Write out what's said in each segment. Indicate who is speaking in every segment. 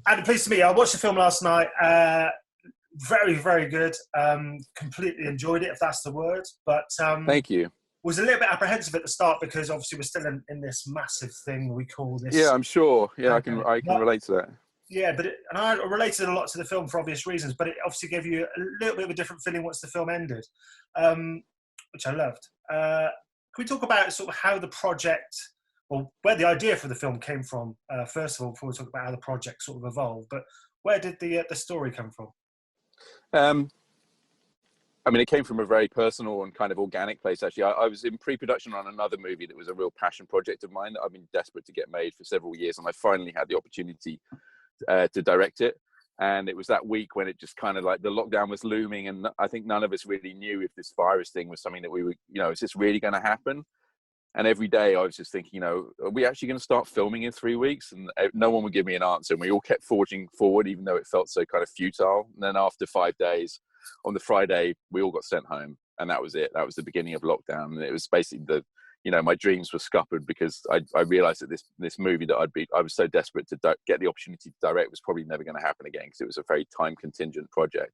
Speaker 1: And pleased to meet you. I watched the film last night. Very, very good. Completely enjoyed it, if that's the word. But
Speaker 2: Thank you.
Speaker 1: was a little bit apprehensive at the start because obviously we're still in this massive thing we call
Speaker 2: Yeah,
Speaker 1: this
Speaker 2: I'm sure. Yeah,
Speaker 1: pandemic.
Speaker 2: I can relate to that.
Speaker 1: Yeah, and I related a lot to the film for obvious reasons, but it obviously gave you a little bit of a different feeling once the film ended, which I loved. Can we talk about sort of how the project, or where the idea for the film came from, first of all, before we talk about how the project sort of evolved, but where did the story come from?
Speaker 2: Um, I mean, it came from a very personal and kind of organic place, actually. I was in pre-production on another movie that was a real passion project of mine that I've been desperate to get made for several years, and I finally had the opportunity to direct it. And it was that week when it just kind of like the lockdown was looming, and I think none of us really knew if this virus thing was something that we were, is this really going to happen? And every day I was just thinking, are we actually going to start filming in 3 weeks? And no one would give me an answer. And we all kept forging forward, even though it felt so kind of futile. And then after 5 days, on the Friday, we all got sent home. And that was it. That was the beginning of lockdown. And it was basically my dreams were scuppered because I realized that this movie that I was so desperate to get the opportunity to direct was probably never going to happen again because it was a very time contingent project.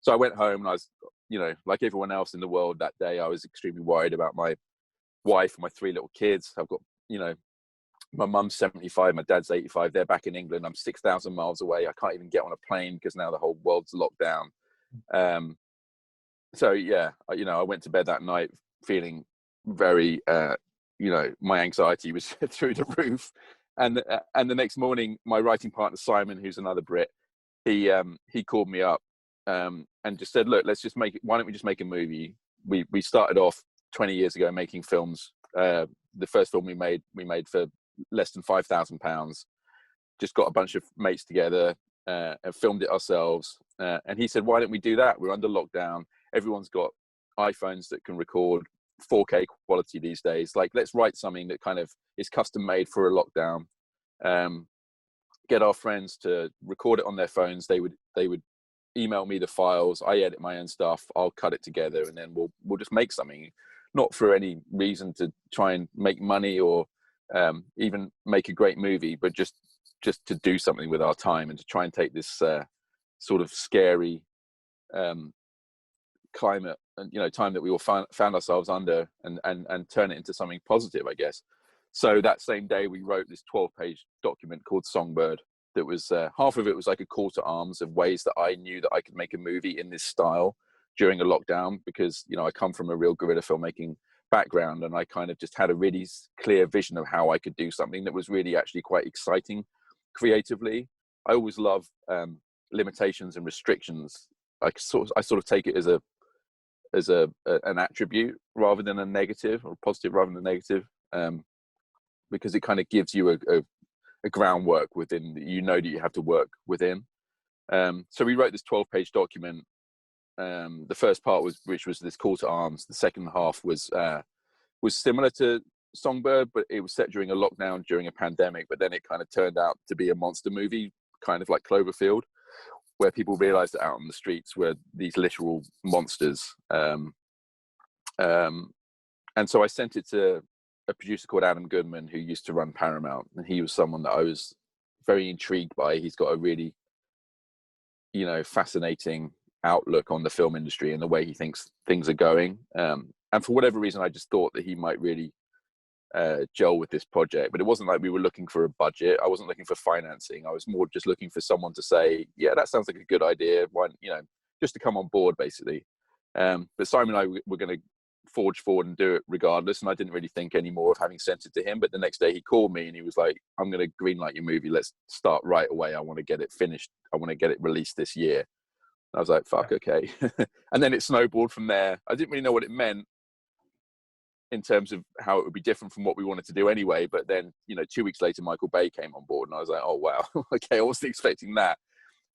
Speaker 2: So I went home and I was, like everyone else in the world that day, I was extremely worried about my wife and my 3 little kids. I've got, my mum's 75, my dad's 85. They're back in England. I'm 6,000 miles away. I can't even get on a plane because now the whole world's locked down. So yeah, I went to bed that night feeling very, my anxiety was through the roof. And the next morning, my writing partner Simon, who's another Brit, he called me up and just said, "Look, why don't we just make a movie?" We started off 20 years ago making films. The first film we made for less than £5,000. Just got a bunch of mates together and filmed it ourselves. And he said, "Why don't we do that? We're under lockdown. Everyone's got iPhones that can record 4K quality these days. Like, let's write something that kind of is custom made for a lockdown. Get our friends to record it on their phones. They would email me the files. I edit my own stuff. I'll cut it together, and then we'll just make something, not for any reason to try and make money or even make a great movie, but just to do something with our time and to try and take this sort of scary climate and time that we all found ourselves under and turn it into something positive, I guess." So that same day we wrote this 12-page document called Songbird that was half of it was like a call to arms of ways that I knew that I could make a movie in this style during a lockdown, because I come from a real guerrilla filmmaking background, and I kind of just had a really clear vision of how I could do something that was really actually quite exciting creatively. I always love limitations and restrictions. I sort of take it as an attribute rather than a negative, or positive rather than a negative, because it kind of gives you a groundwork within that that you have to work within. So we wrote this 12-page document. The first part which was this call to arms. The second half was similar to Songbird, but it was set during a lockdown, during a pandemic. But then it kind of turned out to be a monster movie, kind of like Cloverfield, where people realized that out on the streets were these literal monsters. And so I sent it to a producer called Adam Goodman, who used to run Paramount, and he was someone that I was very intrigued by. He's got a really, fascinating outlook on the film industry and the way he thinks things are going. And for whatever reason, I just thought that he might really gel with this project. But it wasn't like we were looking for a budget. I wasn't looking for financing. I was more just looking for someone to say, "Yeah, that sounds like a good idea." Why, just to come on board, basically. But Simon and I were going to forge forward and do it regardless, and I didn't really think any more of having sent it to him. But the next day he called me and he was like, "I'm going to greenlight your movie. Let's start right away. I want to get it finished. I want to get it released this year." I was like, "Fuck, okay." And then it snowballed from there. I didn't really know what it meant in terms of how it would be different from what we wanted to do anyway. But then, 2 weeks later, Michael Bay came on board, and I was like, "Oh wow, okay, I wasn't expecting that."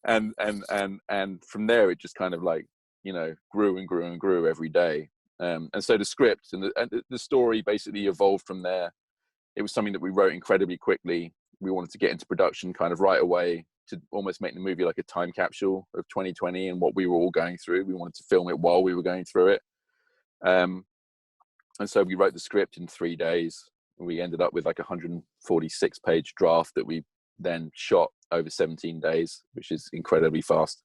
Speaker 2: And from there, it just kind of like, grew and grew and grew every day. And so the script and the story basically evolved from there. It was something that we wrote incredibly quickly. We wanted to get into production kind of right away to almost make the movie like a time capsule of 2020 and what we were all going through. We wanted to film it while we were going through it. And so we wrote the script in 3 days. We ended up with like a 146-page draft that we then shot over 17 days, which is incredibly fast,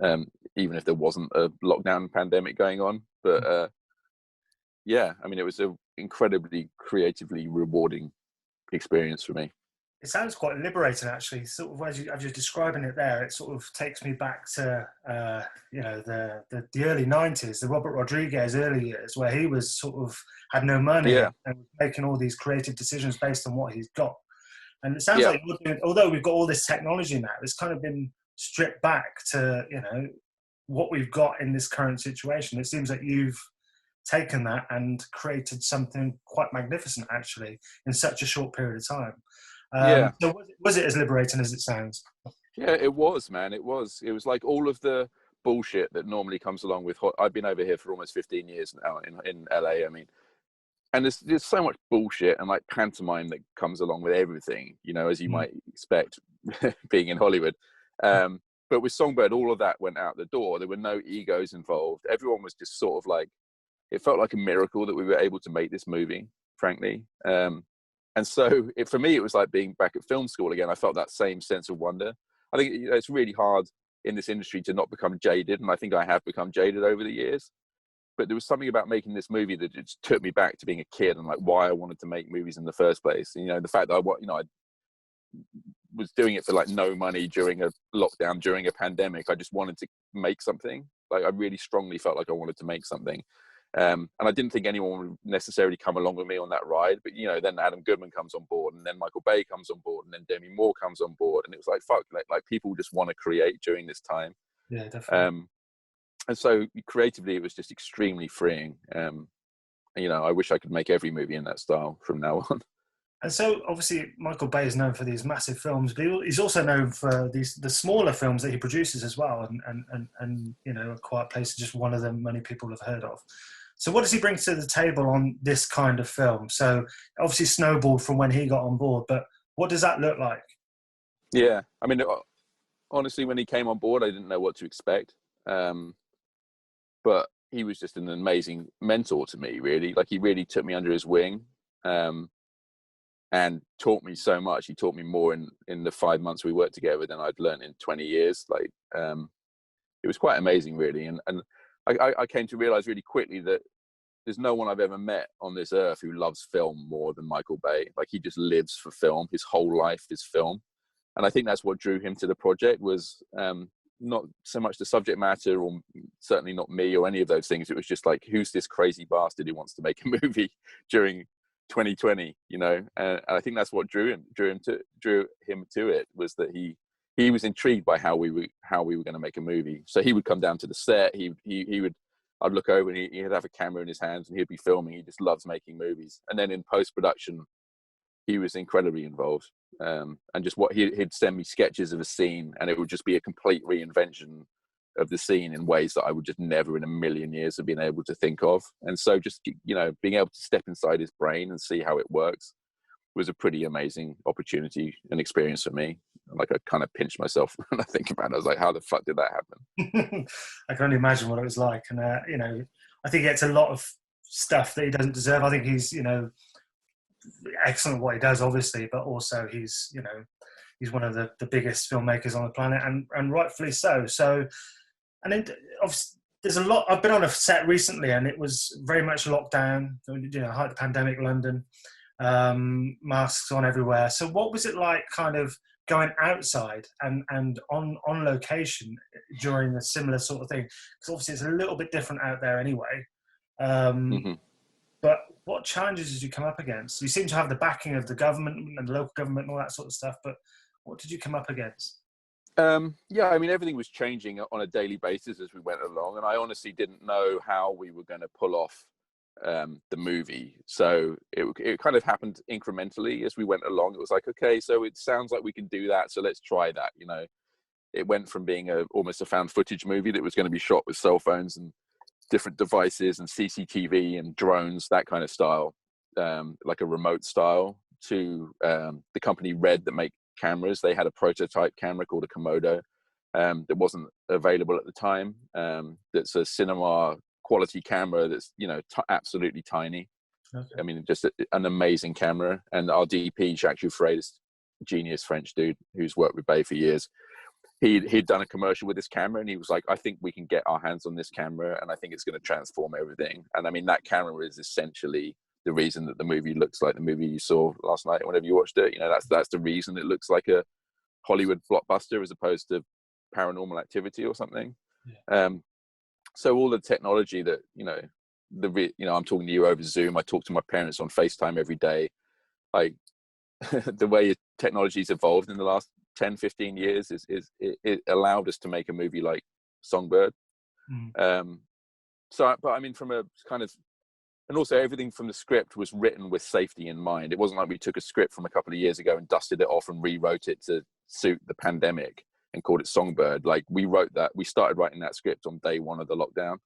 Speaker 2: even if there wasn't a lockdown pandemic going on. But yeah, I mean, it was an incredibly creatively rewarding experience for me.
Speaker 1: It sounds quite liberating, actually. Sort of as you're describing it there, it sort of takes me back to the early '90s, the Robert Rodriguez early years, where he was sort of had no money and was making all these creative decisions based on what he's got. And it sounds like although we've got all this technology now, it's kind of been stripped back to what we've got in this current situation. It seems like you've taken that and created something quite magnificent, actually, in such a short period of time. So was it as liberating as it sounds?
Speaker 2: Yeah, it was, man. It was like all of the bullshit that normally comes along with I've been over here for almost 15 years now in LA. I mean, and there's so much bullshit and like pantomime that comes along with everything, as you might expect being in Hollywood. But with Songbird, all of that went out the door. There were no egos involved. Everyone was just sort of like, it felt like a miracle that we were able to make this movie, frankly. And so for me, it was like being back at film school again. I felt that same sense of wonder. I think it's really hard in this industry to not become jaded. And I think I have become jaded over the years. But there was something about making this movie that just took me back to being a kid and like why I wanted to make movies in the first place. And, the fact that I was doing it for like no money during a lockdown, during a pandemic. I just wanted to make something. Like I really strongly felt like I wanted to make something. And I didn't think anyone would necessarily come along with me on that ride. But, then Adam Goodman comes on board and then Michael Bay comes on board and then Demi Moore comes on board. And it was like, fuck, like people just want to create during this time.
Speaker 1: Yeah, definitely.
Speaker 2: And so creatively, it was just extremely freeing. I wish I could make every movie in that style from now on.
Speaker 1: And so obviously Michael Bay is known for these massive films, but he's also known for the smaller films that he produces as well. And A Quiet Place is just one of them many people have heard of. So what does he bring to the table on this kind of film? So obviously snowballed from when he got on board, but what does that look like?
Speaker 2: Yeah, I mean, honestly, when he came on board, I didn't know what to expect. But he was just an amazing mentor to me, really. Like he really took me under his wing and taught me so much. He taught me more in the 5 months we worked together than I'd learned in 20 years. Like it was quite amazing, really. And I came to realize really quickly that there's no one I've ever met on this earth who loves film more than Michael Bay. Like he just lives for film. His whole life is film. And I think that's what drew him to the project was not so much the subject matter or certainly not me or any of those things. It was just like, who's this crazy bastard who wants to make a movie during 2020, and I think that's what drew him to it, was that he was intrigued by how we were going to make a movie. So he would come down to the set, I'd look over and he'd have a camera in his hands and he'd be filming. He just loves making movies. And then in post-production, he was incredibly involved. And just he'd send me sketches of a scene and it would just be a complete reinvention of the scene in ways that I would just never in a million years have been able to think of. And so just, being able to step inside his brain and see how it works was a pretty amazing opportunity and experience for me. Like I kind of pinched myself when I think about it. I was like, how the fuck did that happen?
Speaker 1: I can only imagine what it was like. And, I think he gets a lot of stuff that he doesn't deserve. I think he's, excellent at what he does, obviously, but also he's one of the biggest filmmakers on the planet and rightfully so. So, and then obviously there's a lot. I've been on a set recently and it was very much lockdown, height of the pandemic, London, masks on everywhere. So what was it like kind of going outside and on location during a similar sort of thing? Because obviously it's a little bit different out there anyway. But what challenges did you come up against? You seem to have the backing of the government and the local government and all that sort of stuff, but what did you come up against?
Speaker 2: Yeah, I mean, everything was changing on a daily basis as we went along, and I honestly didn't know how we were going to pull off the movie. So it kind of happened incrementally as we went along. It was like, okay, so it sounds like we can do that, so let's try that. It went from being almost a found footage movie that was going to be shot with cell phones and different devices and CCTV and drones, that kind of style, like a remote style, to the company Red that make cameras. They had a prototype camera called a Komodo that wasn't available at the time. That's a cinema quality camera that's absolutely tiny. Okay. I mean, just an amazing camera. And our DP Jacques Jouffret genius French dude who's worked with Bay for years. He'd done a commercial with this camera, and he was like, I think we can get our hands on this camera, and I think it's going to transform everything. And I mean, that camera is essentially the reason that the movie looks like the movie you saw last night whenever you watched it. You know, that's the reason it looks like a Hollywood blockbuster as opposed to Paranormal Activity or something. Yeah. So all the technology that, you know, I'm talking to you over Zoom. I talk to my parents on FaceTime every day. Like the way technology's evolved in the last 10, 15 years it allowed us to make a movie like Songbird. But I mean, from a kind of, and also everything from the script was written with safety in mind. It wasn't like we took a script from a couple of years ago and dusted it off and rewrote it to suit the pandemic and called it Songbird. Like, we started writing that script on day one of the lockdown.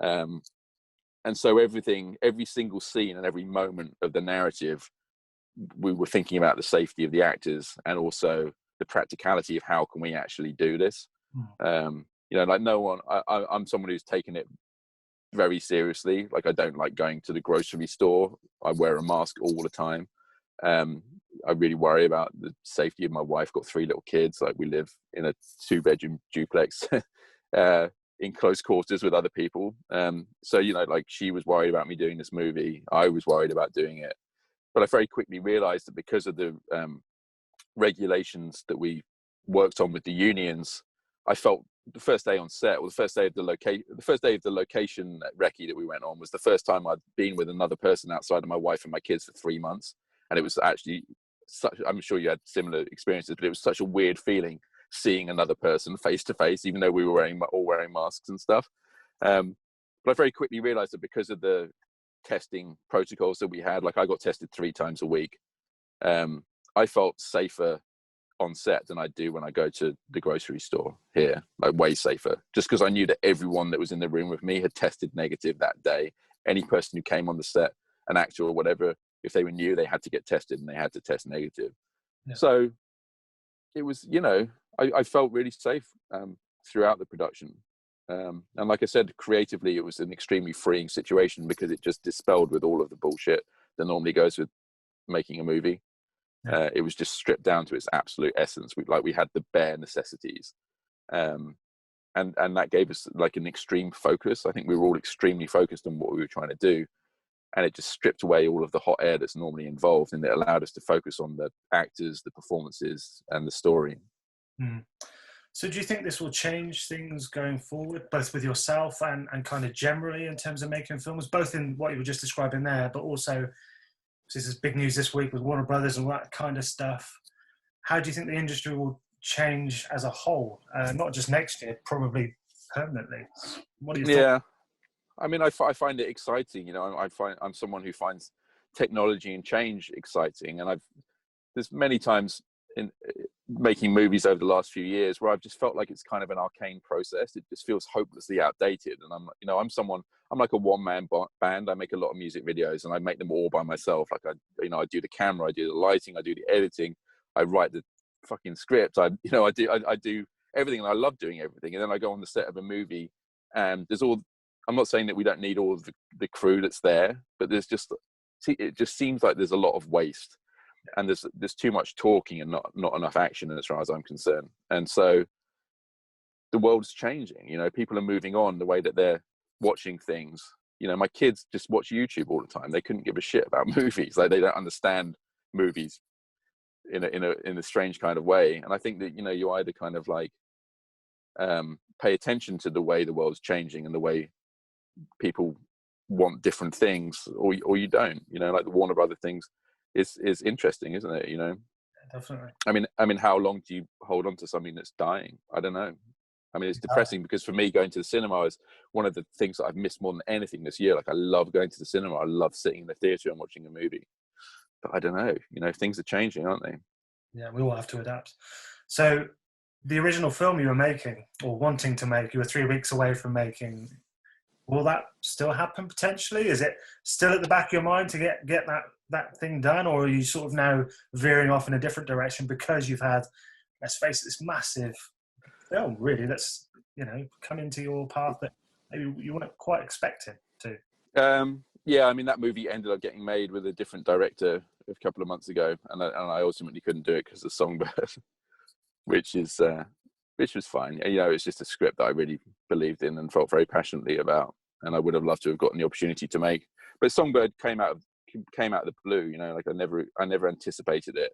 Speaker 2: And so every single scene and every moment of the narrative, we were thinking about the safety of the actors and also the practicality of how can we actually do this. You know, like I'm someone who's taken it very seriously. Like, I don't like going to the grocery store. I wear a mask all the time. I really worry about the safety of my wife. Got 3 little kids. Like, we live in a 2-bedroom duplex in close quarters with other people. So, you know, like, she was worried about me doing this movie. I was worried about doing it. But I very quickly realized that because of the regulations that we worked on with the unions, I felt the first day on set, or the first day of the location at Recce that we went on, was the first time I'd been with another person outside of my wife and my kids for 3 months. And it was actually I'm sure you had similar experiences, but it was such a weird feeling seeing another person face to face, even though we were all wearing masks and stuff. But I very quickly realized that because of the testing protocols that we had, like, I got tested 3 times a week. I felt safer on set than I do when I go to the grocery store here, like, way safer, just because I knew that everyone that was in the room with me had tested negative that day. Any person who came on the set, an actor or whatever, if they were new, they had to get tested and they had to test negative. Yeah. So it was, you know, I felt really safe throughout the production. And like I said, creatively, it was an extremely freeing situation because it just dispelled with all of the bullshit that normally goes with making a movie. Yeah. It was just stripped down to its absolute essence. We had the bare necessities. And that gave us like an extreme focus. I think we were all extremely focused on what we were trying to do. And it just stripped away all of the hot air that's normally involved. And it allowed us to focus on the actors, the performances, and the story. Mm.
Speaker 1: So do you think this will change things going forward, both with yourself and kind of generally in terms of making films, both in what you were just describing there, but also, this is big news this week with Warner Brothers and all that kind of stuff. How do you think the industry will change as a whole? Not just next year, probably permanently. What do you think?
Speaker 2: Yeah, I mean, I find it exciting. You know, I'm someone who finds technology and change exciting, and there's many times in making movies over the last few years where I've just felt like it's kind of an arcane process. It just feels hopelessly outdated. And I'm like a one-man band. I make a lot of music videos and I make them all by myself. Like, I do the camera, I do the lighting, I do the editing, I write the fucking script. I do everything, and I love doing everything. And then I go on the set of a movie and I'm not saying that we don't need all of the crew that's there, but it just seems like there's a lot of waste. And there's too much talking and not enough action, as far as I'm concerned. And so the world's changing. You know, people are moving on the way that they're watching things. You know, my kids just watch YouTube all the time. They couldn't give a shit about movies. Like, they don't understand movies in a strange kind of way. And I think that, you know, you either kind of like pay attention to the way the world's changing and the way people want different things, or you don't. You know, like the Warner Brother things is interesting, isn't it? You know,
Speaker 1: definitely.
Speaker 2: I mean, how long do you hold on to something that's dying? I don't know. I mean, it's depressing because for me, going to the cinema is one of the things that I've missed more than anything this year. Like, I love going to the cinema. I love sitting in the theater and watching a movie. But I don't know. You know, things are changing, aren't they?
Speaker 1: Yeah, we all have to adapt. So, the original film you were making or wanting to make, you were 3 weeks away from making. Will that still happen potentially? Is it still at the back of your mind to get that thing done, or are you sort of now veering off in a different direction because you've had, let's face it, this massive film really that's, you know, come into your path that maybe you weren't quite expecting to?
Speaker 2: Yeah, I mean, that movie ended up getting made with a different director a couple of months ago, and I ultimately couldn't do it because of Songbird, which was fine. You know, it's just a script that I really believed in and felt very passionately about, and I would have loved to have gotten the opportunity to make. But Songbird came out of the blue. You know, like I never anticipated it.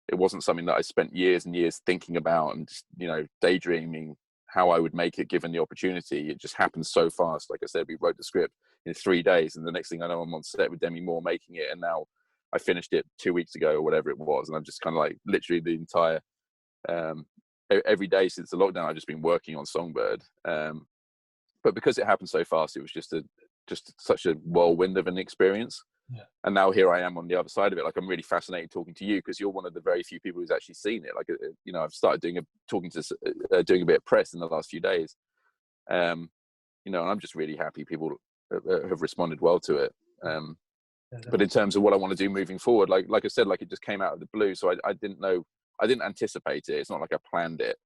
Speaker 2: It wasn't something that I spent years and years thinking about and just, you know, daydreaming how I would make it given the opportunity. It just happened so fast. Like I said, we wrote the script in 3 days, and the next thing I know, I'm on set with Demi Moore making it, and now I finished it 2 weeks ago or whatever it was, and I'm just kind of like literally the entire every day since the lockdown I've just been working on Songbird. But because it happened so fast, it was just such a whirlwind of an experience.
Speaker 1: Yeah.
Speaker 2: And now here I am on the other side of it. Like, I'm really fascinated talking to you because you're one of the very few people who's actually seen it. Like, you know, I've started doing a bit of press in the last few days. You know, and I'm just really happy people have responded well to it. But in terms of what I want to do moving forward, like I said, like, it just came out of the blue. So I didn't know, I didn't anticipate it. It's not like I planned it.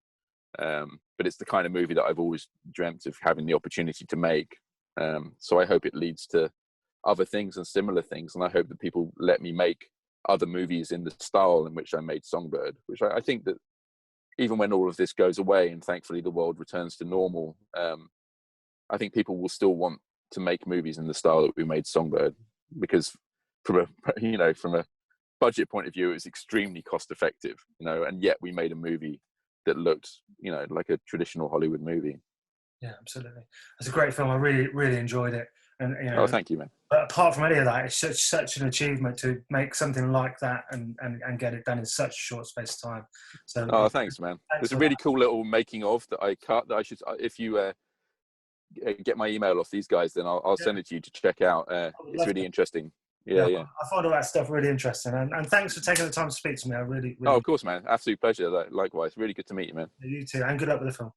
Speaker 2: But it's the kind of movie that I've always dreamt of having the opportunity to make. So I hope it leads to other things and similar things, and I hope that people let me make other movies in the style in which I made Songbird, which I think that even when all of this goes away and thankfully the world returns to normal, I think people will still want to make movies in the style that we made Songbird, because from a budget point of view, it was extremely cost effective, you know, and yet we made a movie that looked, you know, like a traditional Hollywood movie.
Speaker 1: Yeah, absolutely. It's a great film. I really, really enjoyed it. And, you know,
Speaker 2: oh, thank you, man.
Speaker 1: But apart from any of that, it's such an achievement to make something like that and get it done in such a short space of time. So,
Speaker 2: thanks, man. There's a really cool little making of that I cut that I should, if you get my email off these guys, then I'll send it to you to check out. It's really interesting. Yeah.
Speaker 1: I find all that stuff really interesting. And thanks for taking the time to speak to me. I really, really.
Speaker 2: Oh, of course, man. Absolute pleasure. Likewise. Really good to meet you, man.
Speaker 1: You too. And good luck with the film.